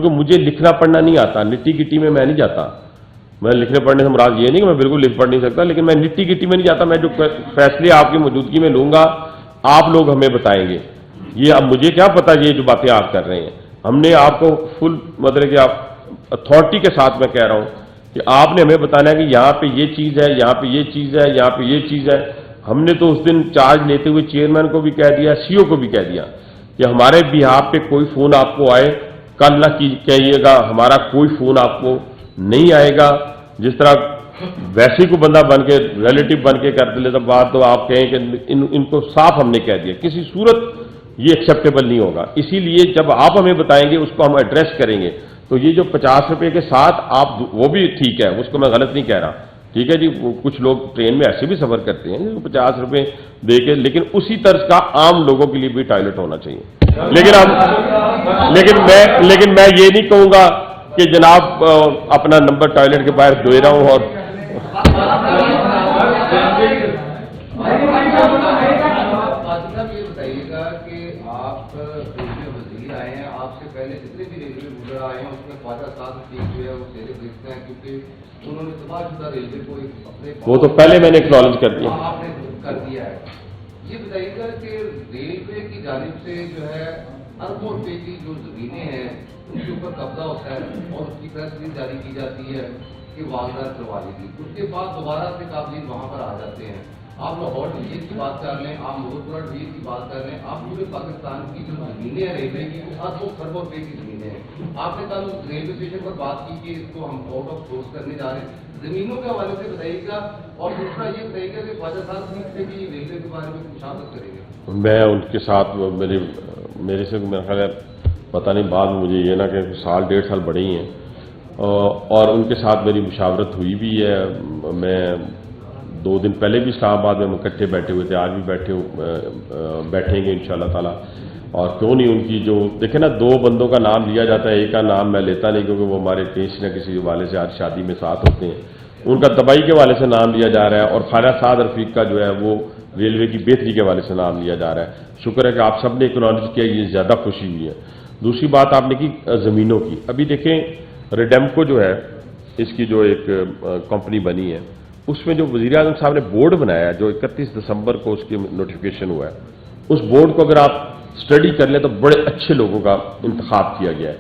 کیونکہ مجھے لکھنا پڑھنا نہیں آتا، نٹی گٹی میں نہیں جاتا. میں لکھنے پڑھنے سے مراد یہ نہیں کہ میں بالکل لکھ پڑھ نہیں سکتا، لیکن میں نٹی گٹی میں نہیں جاتا. میں جو فیصلے آپ کی موجودگی میں لوں گا آپ لوگ ہمیں بتائیں گے. یہ اب مجھے کیا پتا یہ جو باتیں آپ کر رہے ہیں. ہم نے آپ کو فل مطلب کہ آپ اتھارٹی کے ساتھ میں کہہ رہا ہوں کہ آپ نے ہمیں بتانا ہے کہ یہاں پہ یہ چیز ہے، یہاں پہ یہ چیز ہے، یہاں پہ یہ چیز ہے. ہم نے تو اس دن چارج لیتے ہوئے چیئرمین کو بھی کہہ دیا، سی او کو بھی کہہ دیا کہ ہمارے بیہاف پہ کوئی فون آپ کو آئے کل نہ کہیے گا ہمارا کوئی فون آپ کو نہیں آئے گا. جس طرح ویسے کو بندہ بن کے ریلیٹو بن کے کر لے تو بات تو آپ کہیں کہ ان کو صاف ہم نے کہہ دیا. کسی صورت یہ ایکسیپٹیبل نہیں ہوگا. اسی لیے جب آپ ہمیں بتائیں گے اس کو ہم ایڈریس کریں گے. تو یہ جو 50 روپے کے ساتھ آپ وہ بھی ٹھیک ہے، اس کو میں غلط نہیں کہہ رہا، ٹھیک ہے جی. کچھ لوگ ٹرین میں ایسے بھی سفر کرتے ہیں 50 روپے دے کے، لیکن اسی طرز کا عام لوگوں کے لیے بھی ٹوائلٹ ہونا چاہیے. لیکن میں یہ نہیں کہوں گا کہ جناب اپنا نمبر ٹوائلٹ کے باہر دے رہا ہوں. اور وہ تو پہلے میں نے ایکنالج کر دیا. یہ بتائیے گا کہ ریلوے کی جانب سے جو ہے اربوں روپے کی جو زمینیں ہیں ان کے اوپر قبضہ ہوتا ہے اور اس کی پریس ریلیز جاری کی جاتی ہے کہ واردات کروا لی گئی. اس کے بعد دوبارہ سے قابلین وہاں پر آ جاتے ہیں. آپ لاہور ڈویژن کی بات کر لیں، آپ مغرپورہ ڈویژن کی بات کر لیں، آپ پورے پاکستان کی جو زمینیں ہیں ریلوے کی وہ اربوں خربوں روپے کی زمینیں ہیں. آپ نے کل ریلوے اسٹیشن پر بات کی کہ اس کو ہم آؤٹ آف سورس کرنے جا رہے ہیں. زمینوں کے حوالے سے بتائیے گا، اور دوسرا یہ بتائیے گا کہ خواجہ صاحب سے بھی ریلوے کے بارے میں مشاورت کریں گے. میں ان کے ساتھ میرے سے میرا خیال ہے پتہ نہیں بعد میں مجھے یہ نہ کہ سال 1.5 سال بڑے ہی ہیں، اور ان کے ساتھ میری مشاورت ہوئی بھی ہے. میں 2 دن پہلے بھی اسلام آباد میں ہم اکٹھے بیٹھے ہوئے تھے، آج بھی بیٹھیں گے انشاءاللہ تعالیٰ. اور کیوں نہیں ان کی جو دیکھیں نا 2 بندوں کا نام لیا جاتا ہے، ایک کا نام میں لیتا نہیں کیونکہ وہ ہمارے کسی نہ کسی حوالے سے آج شادی میں ساتھ ہوتے ہیں. ان کا تباہی کے حوالے سے نام لیا جا رہا ہے، اور خواجہ سعد رفیق کا جو ہے وہ ریلوے کی بہتری کے حوالے سے نام لیا جا رہا ہے. شکر ہے کہ آپ سب نے اکنالج کیا، یہ زیادہ خوشی ہوئی ہے. دوسری بات آپ نے کی زمینوں کی. ابھی دیکھیں ریڈیمکو جو ہے اس کی جو ایک کمپنی بنی ہے، اس میں جو وزیر اعظم صاحب نے بورڈ بنایا ہے جو 31 دسمبر کو اس کی نوٹیفیکیشن ہوا ہے، اس بورڈ کو اگر آپ اسٹڈی کر لیں تو بڑے اچھے لوگوں کا انتخاب کیا گیا ہے.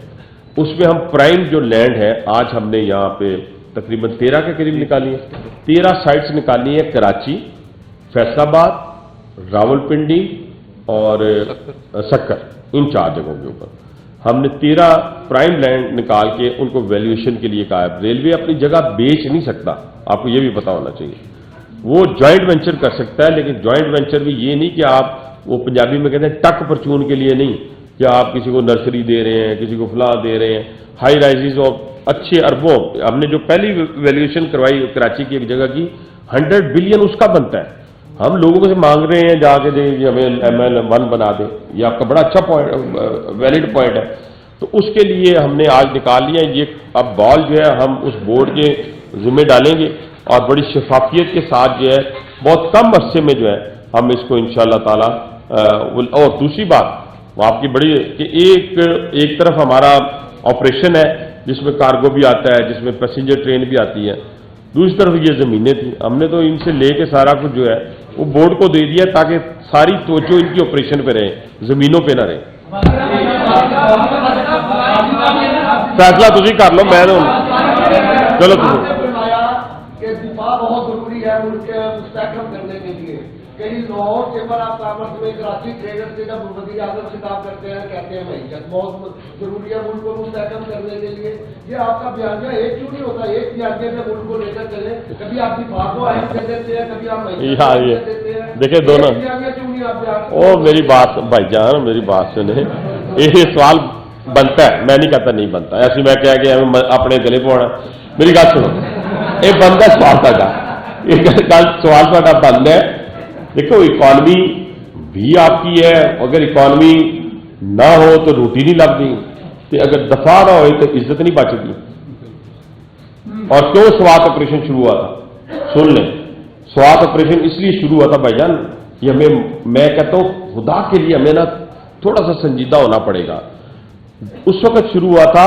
اس میں ہم پرائم جو لینڈ ہے آج ہم نے یہاں پہ تقریباً 13 کے قریب نکالی ہے. 13 سائٹس نکالی ہے، کراچی، فیصل آباد، راولپنڈی اور سکر، ان 4 جگہوں کے اوپر ہم نے 13 پرائم لینڈ نکال کے ان کو ویلیویشن کے لیے کہا ہے. ریلوے اپنی جگہ بیچ نہیں سکتا، آپ کو یہ بھی پتا ہونا چاہیے. وہ جوائنٹ وینچر کر سکتا ہے، لیکن جوائنٹ وینچر بھی یہ نہیں کہ آپ وہ پنجابی میں کہتے ہیں ٹک پرچون کے لیے نہیں کہ آپ کسی کو نرسری دے رہے ہیں، کسی کو فلاں دے رہے ہیں. ہائی رائزز اور اچھے اربوں، ہم نے جو پہلی ویلیویشن کروائی کراچی کی ایک جگہ کی 100 بلین اس کا بنتا ہے. ہم لوگوں سے مانگ رہے ہیں جا کے ہمیں ML1 بنا دیں، یہ آپ کا بڑا اچھا پوائنٹ ویلڈ پوائنٹ ہے. تو اس کے لیے ہم نے آج نکال لیا. یہ اب بال جو ہے ہم اس بورڈ کے ذمہ ڈالیں گے اور بڑی شفافیت کے ساتھ جو ہے بہت کم عرصے میں جو ہے ہم اس کو انشاءاللہ تعالی. اور دوسری بات وہ آپ کی بڑی کہ ایک طرف ہمارا آپریشن ہے جس میں کارگو بھی آتا ہے، جس میں پیسنجر ٹرین بھی آتی ہے، دوسری طرف یہ زمینیں تھیں. ہم نے تو ان سے لے کے سارا کچھ جو ہے وہ بورڈ کو دے دیا تاکہ ساری توجہ ان کی آپریشن پہ رہے، زمینوں پہ نہ رہے. فیصلہ تھی کر لو، میں چلو دفاع بہت ضروری ہے ملک کے مستحکم کرنے کے لیے. کئی لاہور چیمبر آف کامرس میں کراچی ٹریڈر سے جب وزیر اعظم خطاب کرتے ہیں کہتے ہیں معیشت بہت ضروری ہے ملک کو مستحکم کرنے کے لیے. یہ آپ کا بیانیہ ایک کیوں نہیں ہوتا؟ ایک بیانیہ میں ملک کو لے کر چلے. کبھی آپ دفاع کو اہم دے دیتے ہیں، کبھی آپ معیشت دیتے ہیں. دیکھیں دونوں کیوں نہیں آپ او میری بات بھائی جان، میری بات سنیں. یہ سوال بنتا ہے، میں نہیں کہتا نہیں بنتا. ایسی میں کہہ کے اپنے گلے پونا. میری بات سنو، یہ بنتا سوال تا سوال تا بند ہے. دیکھو اکانومی بھی آپ کی ہے، اگر اکانومی نہ ہو تو روٹی نہیں لگتی، اگر دفاع نہ ہوئی تو عزت نہیں بچتی. اور کیوں سوات آپریشن شروع ہوا تھا؟ سن لیں، سوات آپریشن اس لیے شروع ہوا تھا بھائی جان، یہ ہمیں میں کہتا ہوں خدا کے لیے ہمیں نا تھوڑا سا سنجیدہ ہونا پڑے گا. اس وقت شروع ہوا تھا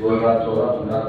2014-15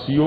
CO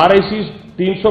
RIC 300